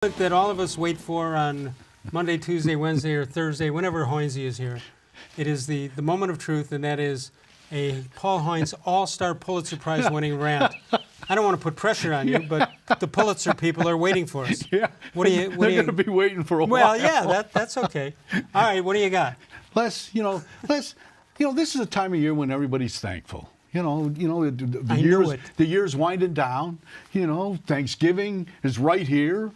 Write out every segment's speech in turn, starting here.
That all of us wait for on Monday, Tuesday, Wednesday, or Thursday, whenever Hoynes is here. It is the moment of truth, and that is a Paul Hoynes All-Star Pulitzer Prize winning rant. I don't want to put pressure on you, but the Pulitzer people are waiting for us. Yeah, They're going to be waiting for a while. Well, yeah, that's okay. All right, what do you got? This is a time of year when everybody's thankful. The year's winding down. Thanksgiving is right here.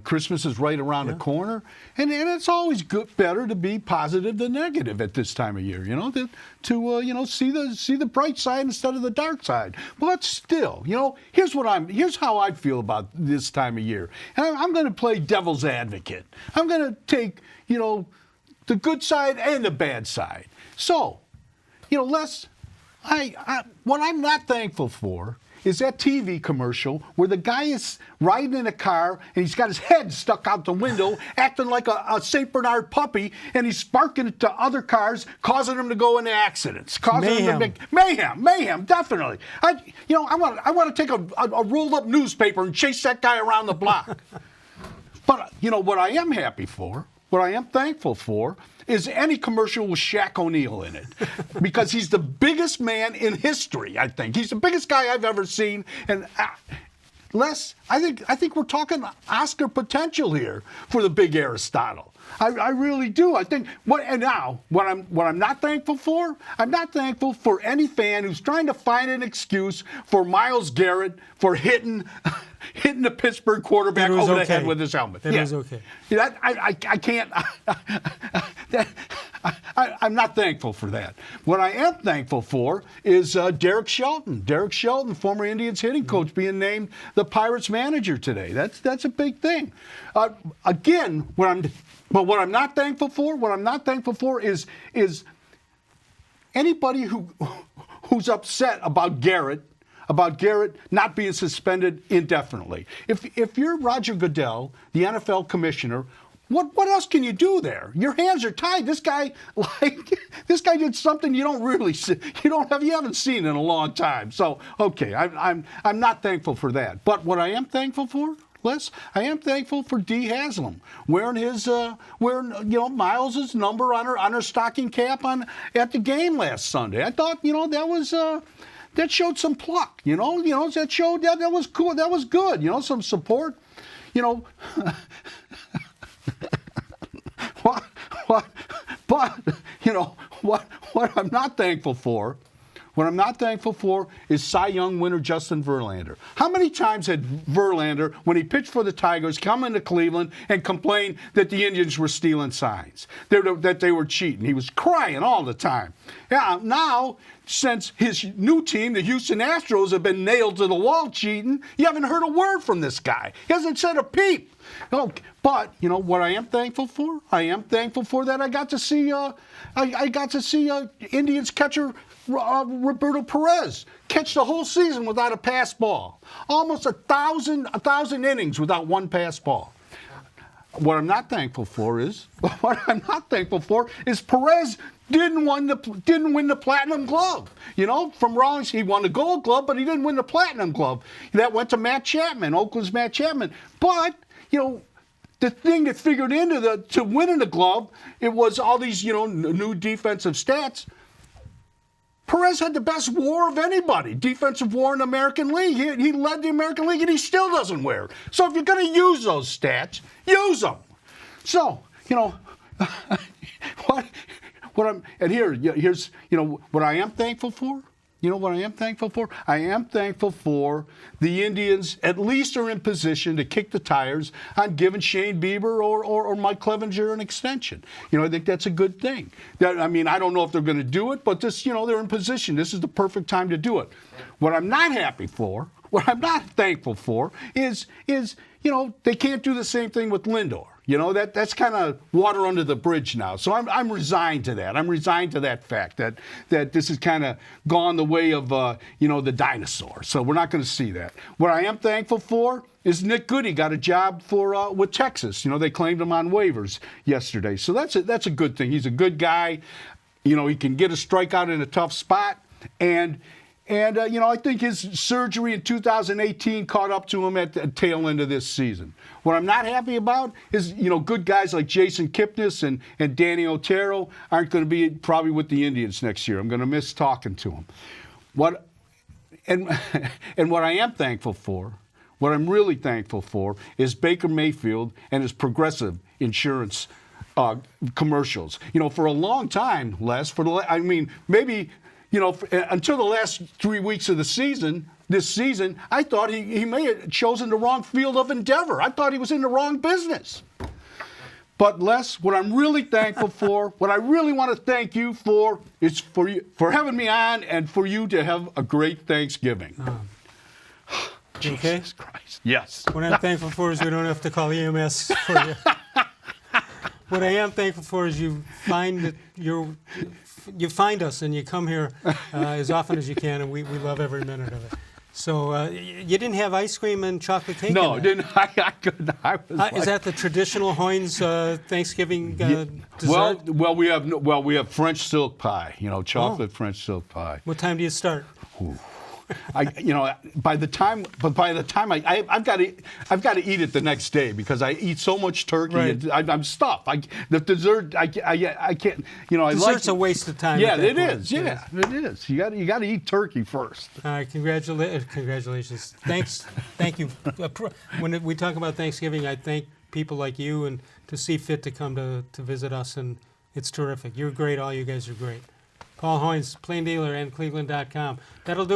Christmas is right around the corner, and it's always better to be positive than negative at this time of year. To see the bright side instead of the dark side. But still, here's how I feel about this time of year, and I'm going to play devil's advocate. I'm going to take the good side and the bad side. So, what I'm not thankful for is that TV commercial where the guy is riding in a car and he's got his head stuck out the window, acting like a St. Bernard puppy, and he's sparking it to other cars, causing them to go into accidents, causing them to make mayhem. Definitely. I want to take a rolled up newspaper and chase that guy around the block. But what I am happy for, what I am thankful for, is any commercial with Shaq-O'Neal in it, because he's the biggest man in history. I think he's the biggest guy I've ever seen, and Les, I think we're talking Oscar potential here for the big Aristotle. I really do. I think what I'm not thankful for. I'm not thankful for any fan who's trying to find an excuse for Myles-Garrett for hitting the Pittsburgh quarterback over the head with his helmet. That is okay. I can't. I'm not thankful for that. What I am thankful for is Derek-Shelton. Derek-Shelton, former Indians hitting coach, being named the Pirates manager today. That's a big thing. Again, what I'm not thankful for is anybody who's upset about Garrett not being suspended indefinitely. If you're Roger-Goodell, the NFL commissioner, what else can you do there? Your hands are tied. This guy did something you haven't seen in a long time. So okay, I'm not thankful for that. But what I am thankful for, Les, I am thankful for dee-haslam wearing Miles' number on her stocking cap at the game last Sunday. I thought that showed some pluck. That showed that was cool. That was good. Some support. What I'm not thankful for. What I'm not thankful for is Cy Young winner Justin-Verlander. How many times had Verlander, when he pitched for the Tigers, come into Cleveland and complained that the Indians were stealing signs, that they were cheating? He was crying all the time. Yeah, now, since his new team, the Houston-Astros, have been nailed to the wall cheating, you haven't heard a word from this guy. He hasn't said a peep. But what I am thankful for? I am thankful for that I got to see Indians catcher Roberto-Perez catch the whole season without a pass ball. Almost a thousand innings without one pass ball. What I'm not thankful for is Perez didn't win the Platinum Glove. From Rawlings, he won the Gold Glove, but he didn't win the Platinum Glove. That went to Matt-Chapman, Oakland's Matt-Chapman. But the thing that figured into to winning the glove, it was all these new defensive stats. Perez had the best WAR of anybody, defensive WAR in the American League. He led the American League, and he still doesn't wear it. So if you're going to use those stats, use them. So here's what I am thankful for. You know what I am thankful for? I am thankful for the Indians at least are in position to kick the tires on giving Shane-Bieber or Mike-Clevinger an extension. I think that's a good thing. I don't know if they're going to do it, but they're in position. This is the perfect time to do it. What I'm not thankful for is they can't do the same thing with Lindor. That's kind of water under the bridge now. So I'm resigned to that. I'm resigned to that fact that this has kind of gone the way of the dinosaur. So we're not going to see that. What I am thankful for is Nick-Goody got a job with Texas. They claimed him on waivers yesterday. So that's a good thing. He's a good guy. He can get a strikeout in a tough spot, and And, I think his surgery in 2018 caught up to him at the tail end of this season. What I'm not happy about is, good guys like Jason-Kipnis and dan-otero aren't going to be probably with the Indians next year. I'm going to miss talking to them. And what I am thankful for, what I'm really thankful for, is Baker Mayfield and his Progressive insurance commercials. For a long time, Les, maybe, until the last 3 weeks of this season, I thought he may have chosen the wrong field of endeavor. I thought he was in the wrong business. But Les, what I'm really thankful for, what I really want to thank you for, is for having me on and for you to have a great Thanksgiving. You okay? Jesus Christ. Yes. What I'm thankful for is we don't have to call EMS for you. What I am thankful for is you find us and you come here as often as you can, and we love every minute of it. So you didn't have ice cream and chocolate cake? No, didn't. I couldn't. Is that the traditional Hoynes Thanksgiving dessert? Well, we have French silk pie. Chocolate French silk pie. What time do you start? Ooh. By the time I've got to eat it the next day because I eat so much turkey. Right. I'm stuffed. The dessert I can't. Dessert's a waste of time. Yeah, it is. Yeah, it is. You got to eat turkey first. All right, congratulations. Thank you. When we talk about Thanksgiving, I thank people like you and to see fit to come to visit us, and it's terrific. You're great. All you guys are great. Paul Hoynes, Plain Dealer, and cleveland.com. That'll do.